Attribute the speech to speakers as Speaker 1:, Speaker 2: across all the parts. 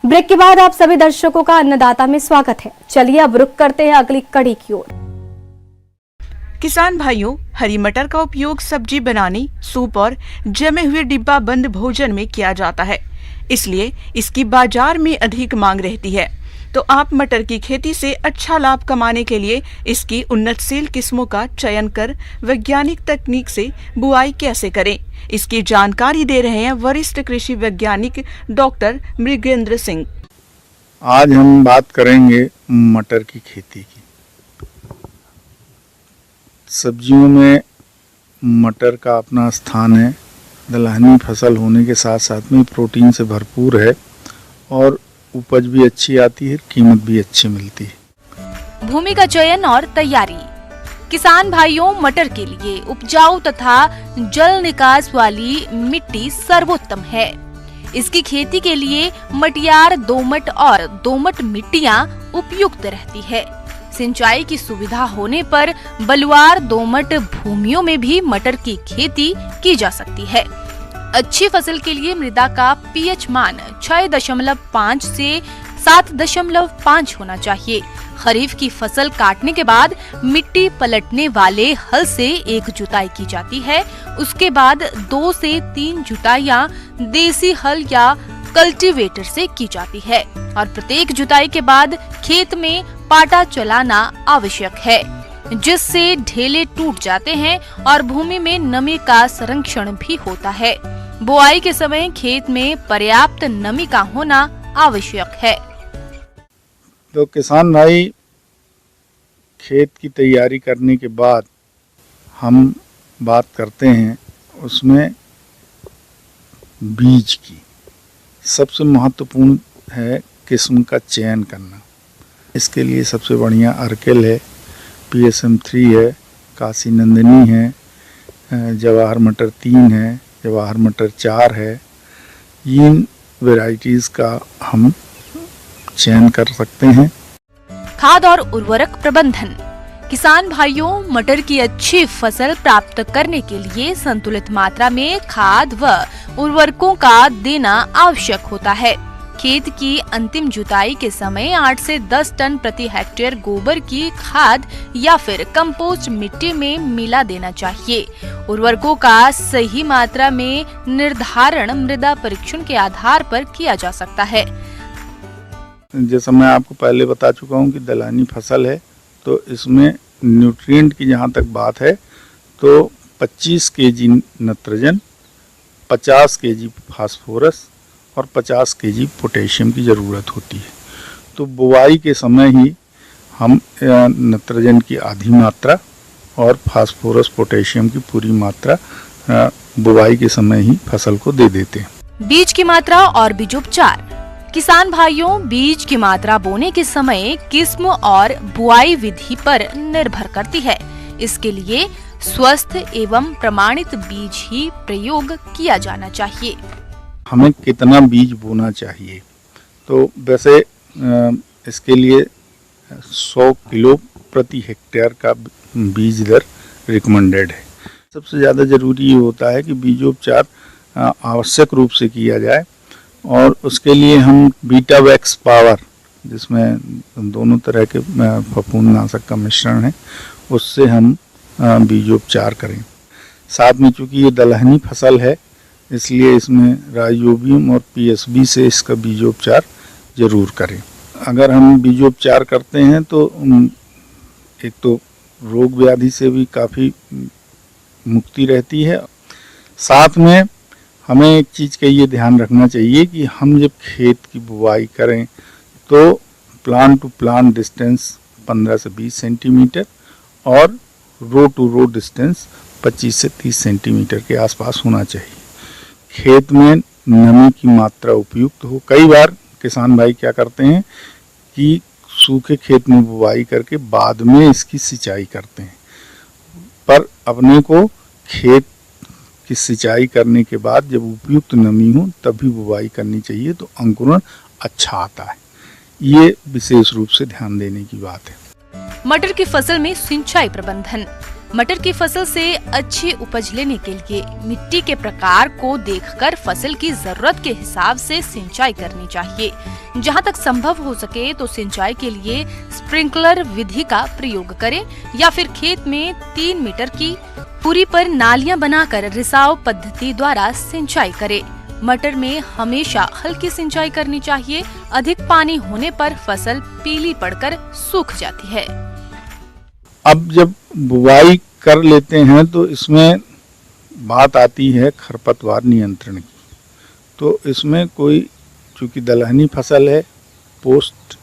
Speaker 1: Break के बाद आप सभी दर्शकों का अन्नदाता में स्वागत है। चलिए अब रुक करते हैं अगली कड़ी की ओर।
Speaker 2: किसान भाइयों, हरी मटर का उपयोग सब्जी बनाने, सूप और जमे हुए डिब्बा बंद भोजन में किया जाता है, इसलिए इसकी बाजार में अधिक मांग रहती है। तो आप मटर की खेती से अच्छा लाभ कमाने के लिए इसकी उन्नतशील किस्मों का चयन कर वैज्ञानिक तकनीक से बुआई कैसे करें, इसकी जानकारी दे रहे हैं वरिष्ठ कृषि वैज्ञानिक डॉक्टर मृगेंद्र सिंह।
Speaker 3: आज हम बात करेंगे मटर की खेती की। सब्जियों में मटर का अपना स्थान है। दलहनी फसल होने के साथ साथ में प्रोटीन से भरपूर है और उपज भी अच्छी आती है, कीमत भी अच्छी मिलती है।
Speaker 4: भूमि का चयन और तैयारी। किसान भाइयों, मटर के लिए उपजाऊ तथा जल निकास वाली मिट्टी सर्वोत्तम है। इसकी खेती के लिए मटियार, दोमट और दोमट मिट्टियां उपयुक्त रहती है। सिंचाई की सुविधा होने पर बलुआर दोमट भूमियों में भी मटर की खेती की जा सकती है। अच्छी फसल के लिए मृदा का पीएच मान 6.5 से 7.5 होना चाहिए। खरीफ की फसल काटने के बाद मिट्टी पलटने वाले हल से एक जुताई की जाती है। उसके बाद 2 से 3 जुताइयां देसी हल या कल्टीवेटर से की जाती है और प्रत्येक जुताई के बाद खेत में पाटा चलाना आवश्यक है, जिससे ढेले टूट जाते हैं और भूमि में नमी का संरक्षण भी होता है। बुआई के समय खेत में पर्याप्त नमी का होना आवश्यक है।
Speaker 3: तो किसान भाई, खेत की तैयारी करने के बाद हम बात करते हैं उसमें बीज की। सबसे महत्वपूर्ण है किस्म का चयन करना। इसके लिए सबसे बढ़िया अर्केल है, PSM3 है, काशी नंदिनी है, जवाहर मटर 3 है, जवाहर मटर 4 है। इन वेराइटीज का हम चयन कर सकते हैं।
Speaker 4: खाद और उर्वरक प्रबंधन। किसान भाइयों, मटर की अच्छी फसल प्राप्त करने के लिए संतुलित मात्रा में खाद व उर्वरकों का देना आवश्यक होता है। खेत की अंतिम जुताई के समय 8 से 10 टन प्रति हेक्टेयर गोबर की खाद या फिर कंपोस्ट मिट्टी में मिला देना चाहिए। उर्वरकों का सही मात्रा में निर्धारण मृदा परीक्षण के आधार पर किया जा सकता है।
Speaker 3: जैसा मैं आपको पहले बता चुका हूँ कि दलहनी फसल है, तो इसमें न्यूट्रिएंट की जहाँ तक बात है तो 25 केजी नाइट्रोजन, 50 केजी फास्फोरस और 50 केजी पोटेशियम की ज़रूरत होती है। तो बुआई के समय ही हम नाइट्रोजन की आधी मात्रा और फास्फोरस पोटेशियम की पूरी मात्रा बुआई के समय ही फसल को दे देते हैं।
Speaker 4: बीज की मात्रा और बीजोपचार। किसान भाइयों, बीज की मात्रा बोने के समय किस्म और बुआई विधि पर निर्भर करती है। इसके लिए स्वस्थ एवं प्रमाणित बीज ही प्रयोग किया जाना चाहिए।
Speaker 3: हमें कितना बीज बोना चाहिए? तो वैसे इसके लिए 100 किलो प्रति हेक्टेयर का बीज दर रिकमेंडेड है। सबसे ज़्यादा ज़रूरी ये होता है कि बीजोपचार आवश्यक रूप से किया जाए और उसके लिए हम बीटावैक्स पावर, जिसमें दोनों तरह के फफूंदनाशक का मिश्रण है, उससे हम बीजोपचार करें। साथ में चूँकि ये दलहनी फसल है, इसलिए इसमें राइजोबियम और PSB से इसका बीजोपचार जरूर करें। अगर हम बीजोपचार करते हैं तो एक तो रोग व्याधि से भी काफ़ी मुक्ति रहती है। साथ में हमें एक चीज़ का ये ध्यान रखना चाहिए कि हम जब खेत की बुआई करें तो प्लान टू प्लान डिस्टेंस 15 से 20 सेंटीमीटर और रो टू रो डिस्टेंस 25 से 30 सेंटीमीटर के आसपास होना चाहिए। खेत में नमी की मात्रा उपयुक्त हो। कई बार किसान भाई क्या करते हैं कि सूखे खेत में बुआई करके बाद में इसकी सिंचाई करते हैं, पर अपने को खेत की सिंचाई करने के बाद जब उपयुक्त नमी हो तभी बुआई करनी चाहिए, तो अंकुरण अच्छा आता है। ये विशेष रूप से ध्यान देने की बात है।
Speaker 4: मटर की फसल में सिंचाई प्रबंधन। मटर की फसल से अच्छी उपज लेने के लिए मिट्टी के प्रकार को देखकर फसल की जरूरत के हिसाब से सिंचाई करनी चाहिए। जहां तक संभव हो सके तो सिंचाई के लिए स्प्रिंकलर विधि का प्रयोग करें या फिर खेत में 3 मीटर की दूरी पर नालियां बनाकर रिसाव पद्धति द्वारा सिंचाई करें। मटर में हमेशा हल्की सिंचाई करनी चाहिए। अधिक पानी होने पर फसल पीली पड़कर सूख जाती है।
Speaker 3: अब जब बुवाई कर लेते हैं तो इसमें बात आती है खरपतवार नियंत्रण की। तो इसमें कोई चूंकि दलहनी फसल है, पोस्ट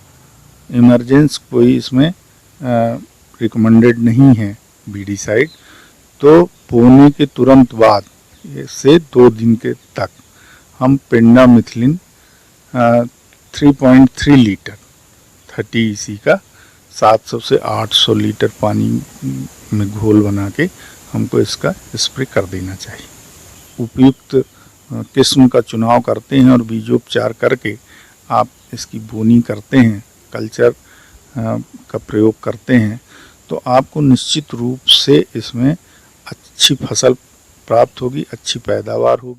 Speaker 3: इमरजेंस कोई इसमें रिकमेंडेड नहीं है बीडीसाइड। तो बोने के तुरंत बाद से 2 दिन के तक हम पेंडामिथिलिन 3.3 लीटर 30 EC का 700 से 800 लीटर पानी में घोल बना के हमको इसका स्प्रे कर देना चाहिए। उपयुक्त किस्म का चुनाव करते हैं और बीजोपचार करके आप इसकी बोनी करते हैं, कल्चर का प्रयोग करते हैं, तो आपको निश्चित रूप से इसमें अच्छी फसल प्राप्त होगी, अच्छी पैदावार होगी।